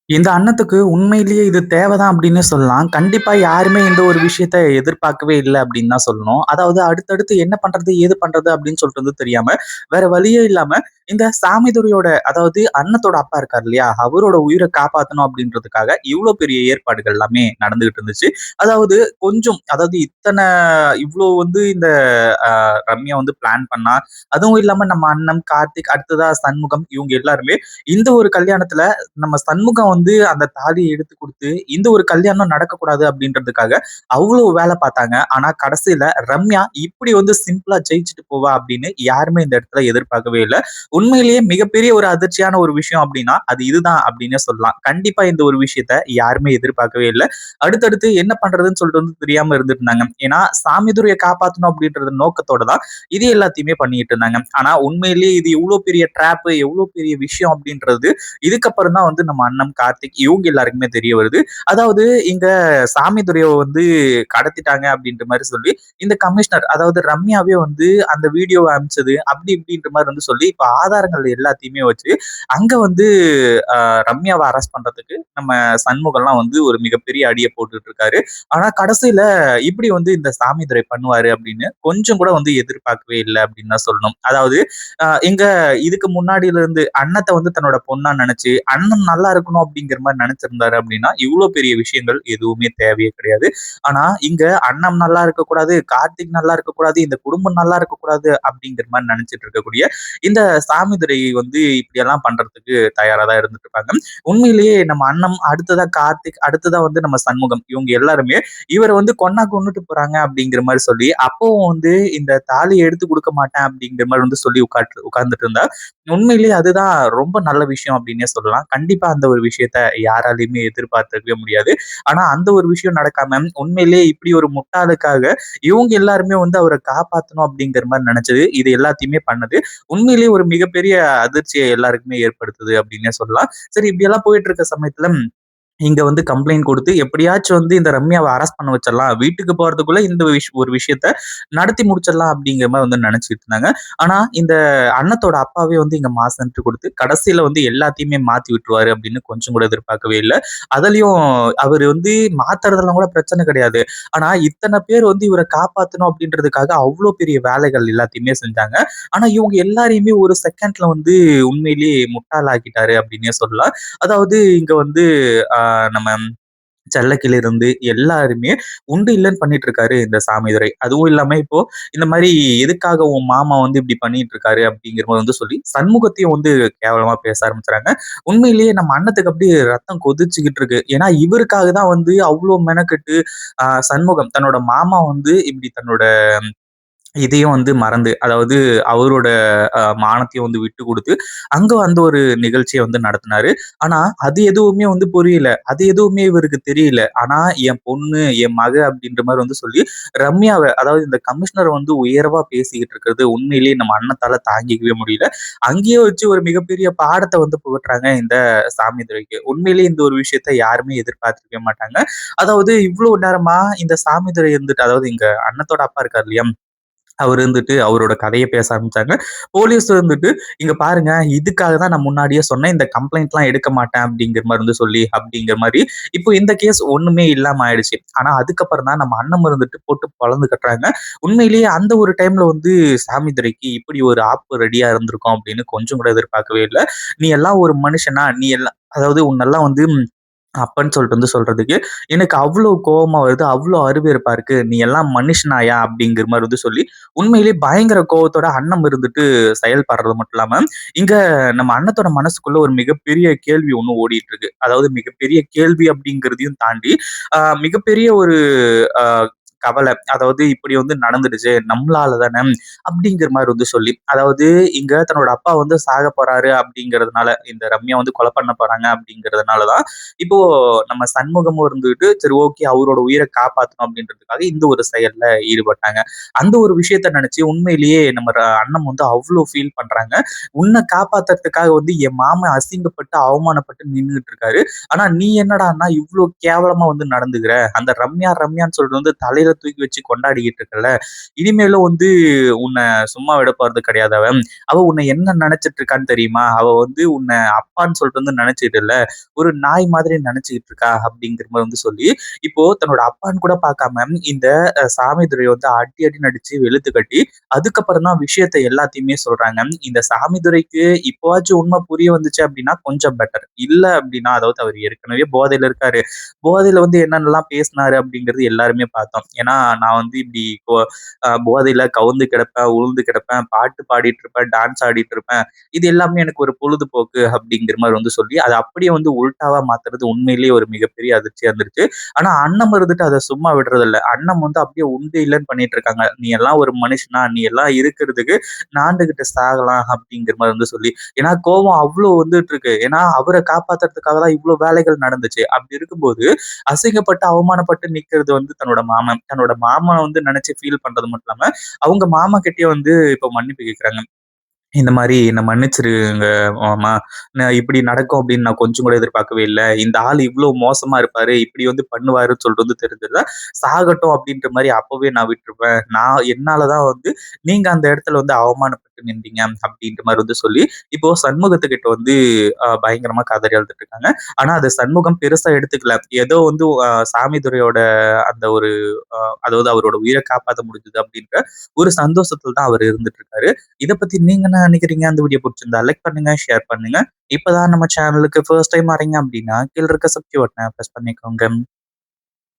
இந்த அன்னத்துக்கு உண்மையிலேயே இது தேவைதான் அப்டின்னே சொல்லலாம். கண்டிப்பா யாருமே இந்த ஒரு விஷயத்த எதிர்பார்க்கவே இல்ல அப்டின்னு தான் சொல்லணும். அதாவது அடுத்தடுத்து என்ன பண்றது? ஏது பண்றது? அப்டின்னு சொல்லிட்டு வந்து தெரியாம, வேற வழியே இல்லாம இந்த சாமிதுரையோட அதாவது அன்னத்தோட அப்பா இருக்காரு இல்லையா? அவரோட உயிர காப்பாத்தணும் அப்டின்றதுக்காக இவ்ளோ பெரிய ஏற்பாடுகள் எல்லாமே நடந்துகிட்டு இருந்துச்சு. அதாவது கொஞ்சம் அதாவது இவ்ளோ வந்து இந்த அ ரம்யா வந்து பிளான் பண்ணா, அதுவும் இல்லாம நம்ம அண்ணன், கார்த்திக், அடுத்ததா சண்முகம் இவங்க எல்லாருமே இந்த ஒரு கல்யாணத்துல நம்ம சண்முகம் வந்து அந்த தாலிய எடுத்து குடுத்து, இந்த ஒரு கல்யாணம் நடக்கக்கூடாது அப்படின்றதுக்காக அவ்ளோ வேல பார்த்தாங்க. ஆனா கடைசியில ரம்யா இப்படி வந்து சிம்பிளா ஜெயிச்சுட்டு போவா அப்படின்னு யாருமே இந்த இடத்துல எதிர்பார்க்கவே இல்ல. உண்மையிலேயே மிகப்பெரிய ஒரு அதிர்ச்சியான ஒரு விஷயம் அப்படின்னா, அது இதுதான் அப்படின்னே சொல்லலாம். கண்டிப்பா இந்த ஒரு விஷயத்த யாருமே எதிர்பார்க்கவே இல்ல. அடுத்தடுத்து என்ன பண்றதுன்னு சொல்லிட்டு வந்து தெரியாம இருந்துட்டு இருந்தாங்க. ஏன்னா சாமிதுரைய காப்பாத்தணும் அப்படின்றது நோக்கத்தோட தான் இது எல்லாத்தையுமே பண்ணிட்டு இருந்தாங்க. ஆனா உண்மையிலேயே இது எவ்ளோ பெரிய ட்ராப், எவ்ளோ பெரிய விஷயம் அப்படின்றது இதுக்கப்புறம் தான் வந்து நம்ம அண்ணன் கார்த்திக் இவங்க எல்லாருக்குமே தெரிய வருது. அதாவது இங்க சாமி துரையோ வந்து கடத்திட்டாங்க அப்படின்ற மாரி சொல்லி, இந்த கமிஷனர் அதாவது ரம்யாவே வந்து அந்த வீடியோவ அனுப்பிச்சது அப்படி இப்படின்ற மாரி வந்து சொல்லி, இப்ப ஆதாரங்கள் எல்லாத்தையுமே வச்சு, அங்க வந்து அ ரம்யாவ அரெஸ்ட் பண்றதுக்கு நம்ம சண்முகம்லாம் வந்து ஒரு மிகப்பெரிய அடிய போட்டுட்டு இருக்காரு. ஆனா கடைசியில இப்படி வந்து இந்த சாமிதுரை பண்ணுவாரு அப்படின்னு கொஞ்சம் கூட வந்து எதிர்பார்க்கவே இல்ல அப்படின்னு தான் சொல்லணும். அதாவது இங்க இதுக்கு முன்னாடில இருந்து அண்ணத்த வந்து தன்னோட பொண்ணா நினைச்சு, அண்ணன் நல்லா இருக்கணும் அப்படிங்கிற மாரி நினைச்சிருந்தாரு அப்படின்னா, இவ்ளோ பெரிய விஷயங்கள் எதுவுமே தேவையே கிடையாது. ஆனா, இங்க அண்ணன் நல்லா இருக்கக்கூடாது, கார்த்திக் நல்லா இருக்கக்கூடாது, இந்த குடும்பம் நல்லா இருக்கக்கூடாது அப்படிங்கிற மாரி நினைச்சிட்டு இருக்கக்கூடிய இந்த சாமிதுரை வந்து இப்படியெல்லாம் பண்றதுக்கு தயாரா தான் இருந்துட்டு இருப்பாங்க. உண்மையிலேயே நம்ம அண்ணன், அடுத்ததா கார்த்திக், அடுத்ததா வந்து நம்ம சண்முகம் இவங்க எல்லாருமே இவர வந்து கொன்னா கொன்னுட்டு போறாங்க அப்படிங்கிற மாரி சொல்லி, அப்பவும் வந்து இந்த தாலிய எடுத்து குடுக்க மாட்டேன் அப்படிங்கிற மாரி வந்து சொல்லி உட்கார்ந்துட்டு இருந்தா, உண்மையிலேயே அதுதான் ரொம்ப நல்ல விஷயம் அப்படின்னே சொல்லலாம். கண்டிப்பா அந்த ஒரு விஷயத்த யாராலயுமே எதிர்பார்த்திருக்கவே முடியாது. ஆனா அந்த ஒரு விஷயம் நடக்காம, உண்மையிலேயே இப்படி ஒரு முட்டாளுக்காக இவங்க எல்லாருமே வந்து அவர காப்பாத்தணும் அப்படிங்கிற மாரி நெனச்சது, இது எல்லாத்தையுமே பண்ணது. உண்மையிலேயே ஒரு மிகப்பெரிய அதிர்ச்சிய எல்லாருக்குமே ஏற்படுத்துது அப்படின்னே சொல்லலாம். சரி இப்படியெல்லாம் போயிட்டு இருக்க சமயத்துல இங்க வந்து கம்ப்ளைண்ட் குடுத்து எப்படியாச்சும் வந்து இந்த ரம்யாவ அரெஸ்ட் பண்ண வச்சிடலாம். வீட்டுக்கு போறதுக்குள்ள இந்த ஒரு விஷயத்த நடத்தி முடிச்சிடலாம் அப்படிங்கிற மாரி வந்து நெனச்சுட்டு இருந்தாங்க. ஆனா இந்த அண்ணத்தோட அப்பாவே வந்து இங்க மாஸ் என்ட்ரி குடுத்து கடைசியில வந்து எல்லாத்தையுமே மாத்தி விட்டுருவாரு அப்படின்னு கொஞ்சம் கூட எதிர்பார்க்கவே இல்ல. அதுலயும் அவரு வந்து மாத்துறதெல்லாம் கூட பிரச்சனை கிடையாது. ஆனா இத்தன பேர் வந்து இவர காப்பாத்தணும் அப்படின்றதுக்காக அவ்ளோ பெரிய வேலைகள் எல்லாத்தையுமே செஞ்சாங்க. ஆனா இவங்க எல்லாரையுமே ஒரு செகண்ட்ல வந்து உண்மையிலேயே முட்டாளாக்கிட்டாரு அப்படின்னே சொல்லலாம். அதாவது இங்க வந்து நம்ம செல்லக்கிளிருந்து எல்லாருமே உண்டு இல்லன்னு பண்ணிட்டு இருக்காரு இந்த சாமிதுரை. அதுவும் இல்லாம இப்போ இந்த மாரி எதுக்காக உன் மாமா வந்து இப்படி பண்ணிட்டு இருக்காரு அப்படிங்கிற மாரி வந்து சொல்லி சண்முகத்தையும் வந்து கேவலமா பேச ஆரம்பிச்சுறாங்க. உண்மையிலேயே நம்ம அண்ணத்துக்கு அப்படியே ரத்தம் கொதிச்சுக்கிட்டு இருக்கு. ஏன்னா இவருக்காக தான் வந்து அவ்ளோ மெனக்கெட்டு சண்முகம் தன்னோட மாமா வந்து இப்படி தன்னோட இதையும் வந்து மறந்து, அதாவது அவரோட மானத்தையும் வந்து விட்டு குடுத்து, அங்க அந்த ஒரு நிகழ்ச்சிய வந்து நடத்துனாரு. ஆனா, அது எதுவுமே வந்து புரியல. அது எதுவுமே இவருக்கு தெரியல. ஆனா, என் பொண்ணு, என் மக அப்படின்ற மாரி வந்து சொல்லி, ரம்யாவ அதாவது இந்த கமிஷனர் வந்து உயர்வா பேசிக்கிட்டு இருக்கிறது உண்மையிலேயே நம்ம அண்ணத்தால தாங்கிக்கவே முடியல. அங்கேயே வச்சு ஒரு மிகப்பெரிய பாடத்த வந்து புகட்டுறாங்க இந்த சாமித்துரைக்கு. உண்மையிலேயே இந்த ஒரு விஷயத்த யாருமே எதிர்பார்த்திருக்கவே மாட்டாங்க. அதாவது இவ்ளோ நேரமா இந்த சாமித்துரை இருந்துட்டு அதாவது எங்க அண்ணத்தோட அப்பா இருக்காரு இல்லையா? அவரு இருந்துட்டு அவரோட கதைய பேச ஆரம்பிச்சாங்க. போலீஸ் இருந்துட்டு, "இங்க பாருங்க, இதுக்காக தான் நான் முன்னாடியே சொன்னேன். இந்த கம்ப்ளைண்ட்லாம் எடுக்க மாட்டேன்." அப்படிங்கிற மாரி வந்து சொல்லி அப்படிங்கிற மாரி, இப்போ இந்த கேஸ் ஒண்ணுமே இல்லாம ஆயிடுச்சு. ஆனா அதுக்கப்புறம் தான் நம்ம அண்ணன் இருந்துட்டு போட்டு பொளந்து கட்டுறாங்க. உண்மையிலேயே அந்த ஒரு டைம்ல வந்து சாமித்துரைக்கு இப்படி ஒரு ஆப்பு ரெடியா இருந்திருக்கும் அப்படின்னு கொஞ்சம் கூட எதிர்பார்க்கவே இல்ல. "நீ எல்லாம் ஒரு மனுஷனா? நீ எல்லாம் அதாவது உன்னெல்லாம் வந்து அப்பன்னு சொல்லிட்டு வந்து சொல்றதுக்கு, எனக்கு அவ்ளோ கோவமா வருது. அவ்ளோ அருவருப்பா இருக்கு. "நீ எல்லாம் மனுஷனாயா?" அப்படிங்கிற மாரி வந்து சொல்லி, உண்மையிலேயே பயங்கர கோவத்தோட அண்ணன் இருந்துட்டு செயல்படுறது மட்டும் இல்லாம, இங்க நம்ம அண்ணத்தோட மனசுக்குள்ள ஒரு மிகப்பெரிய கேள்வி ஒண்ணு ஓடிட்டு இருக்கு. அதாவது மிகப்பெரிய கேள்வி அப்படிங்கிறதையும் தாண்டி, மிகப்பெரிய ஒரு அ கவல. அதாவது இப்படி வந்து நடந்துடுச்சு. நம்மளால தான அப்படிங்கிற மாரி வந்து சொல்லி, அதாவது இங்க தன்னோட அப்பா வந்து சாகப் போறாரு அப்படிங்கிறதுனால, இந்த ரம்யா வந்து கொலை பண்ண போறாங்க அப்படிங்கிறதுனால தான், இப்போ நம்ம சண்முகமும் இருந்துட்டு, சரி ஓகே அவரோட உயிர காப்பாத்தணும் அப்படின்றதுக்காக இந்த ஒரு செயல்ல ஈடுபட்டாங்க. அந்த ஒரு விஷயத்த நெனச்சு உண்மையிலேயே நம்ம அண்ணன் வந்து அவ்ளோ ஃபீல் பண்றாங்க. உன்ன காப்பாத்துறதுக்காக வந்து என் மாமன் அசிங்கப்பட்டு, அவமானப்பட்டு நின்னுட்டு இருக்காரு. ஆனா நீ என்னடான்னா இவ்ளோ கேவலமா வந்து நடந்துக்கிற. அந்த ரம்யா, ரம்யான்னு சொல்லிட்டு வந்து தலையில தூக்கி வச்சு கொண்டாடிக்கிட்டு இருக்கல்ல. இனிமேலும் வந்து உன்னை சும்மா விட போறது கிடையாது அவ. அவ உன்னை என்ன நினைச்சிட்டு இருக்கான்னு தெரியுமா? அவ வந்து உன்னை அப்பான்னு சொல்லிட்டு வந்து நினைச்சுட்டு இல்ல. ஒரு நாய் மாதிரி நினைச்சுக்கிட்டு இருக்கா அப்படிங்கிற மாதிரி வந்து சொல்லி, இப்போ தன்னோட அப்பான்னு கூட பார்க்காம இந்த சாமிதுரைய வந்து அடி அடின்னு அடிச்சு வெளுத்து கட்டி, அதுக்கப்புறம் தான் விஷயத்த எல்லாத்தையுமே சொல்றாங்க. இந்த சாமிதுரைக்கு இப்பவாச்சும் உண்மை புரிய வந்துச்சு அப்படின்னா கொஞ்சம் பெட்டர். இல்ல அப்படின்னா அதாவது அவர் ஏற்கனவே போதையில இருக்காரு. போதையில வந்து என்னென்னலாம் பேசினாரு அப்படிங்கிறது எல்லாருமே பார்த்தோம். ஏன்னா நான் வந்து இப்படி போதையில கவுந்து கிடப்பேன், உழுந்து கிடப்பேன், பாட்டு பாடிட்டு இருப்பேன், டான்ஸ் ஆடிட்டு இருப்பேன். இது எல்லாமே எனக்கு ஒரு பொழுதுபோக்கு அப்படிங்கிற மாதிரி வந்து சொல்லி, அதை அப்படியே வந்து உல்டாவா மாத்துறது உண்மையிலேயே ஒரு மிகப்பெரிய அதிர்ச்சியா இருந்துச்சு. ஆனா அண்ணம் இருந்துட்டு அதை சும்மா விடுறதில்ல. அண்ணம் வந்து அப்படியே உண்டு இல்லைன்னு பண்ணிட்டு இருக்காங்க. நீ எல்லாம் ஒரு மனுஷனா? நீ எல்லாம் இருக்கிறதுக்கு நாண்டுகிட்டு சாகலாம் அப்படிங்கிற மாதிரி வந்து சொல்லி. ஏன்னா கோவம் அவ்வளோ வந்துட்டு இருக்கு. ஏன்னா அவரை காப்பாத்துறதுக்காக தான் இவ்வளவு வேலைகள் நடந்துச்சு. அப்படி இருக்கும்போது அசிங்கப்பட்டு, அவமானப்பட்டு நிக்கிறது வந்து தன்னோட மாமன். தன்னோட மாமன வந்து நினைச்சு ஃபீல் பண்றது மட்டும் இல்லாம, அவங்க மாமா கிட்டயே வந்து இப்போ மன்னிப்பு கேட்கிறாங்க. இந்த மாரி என்ன மன்னிச்சிருங்க மாமா. நான் இப்படி நடக்கும் அப்படின்னு நான் கொஞ்சம் கூட எதிர்பார்க்கவே இல்ல. இந்த ஆள் இவ்ளோ மோசமா இருப்பாரு. இப்படி வந்து பண்ணுவாருன்னு சொல்லிட்டு வந்து தெரிஞ்சிருந்தா, சாகட்டும் அப்படின்ற மாரி அப்பவே நான் விட்டுருப்பேன். என்னால தான் வந்து நீங்க அந்த இடத்துல வந்து அவமானப்பட்டு நின்றீங்க அப்படின்ற மாரி வந்து சொல்லி, இப்போ சண்முகத்துக்கிட்ட வந்து பயங்கரமா கதறி அழுதுட்டு இருக்காங்க. ஆனா அது சண்முகம் பெருசா எடுத்துக்கல. ஏதோ வந்து சாமிதுரையோட அந்த ஒரு அதாவது அவரோட உயிர காப்பாத்த முடிஞ்சது அப்படின்ற ஒரு சந்தோஷத்துல தான் அவர் இருந்துட்டு இருக்காரு. இத பத்தி நீங்க என்ன நினைக்கிறீங்க? அந்த வீடியோ புடிச்சிருந்தா லைக் பண்ணுங்க, ஷேர் பண்ணுங்க. இப்பதான் நம்ம சேனலுக்கு ஃபர்ஸ்ட் டைம் வர்றீங்க அப்படின்னா, கீழ இருக்க சப்ஸ்கிரைப் பட்டன பிரஸ் பண்ணிக்கோங்க.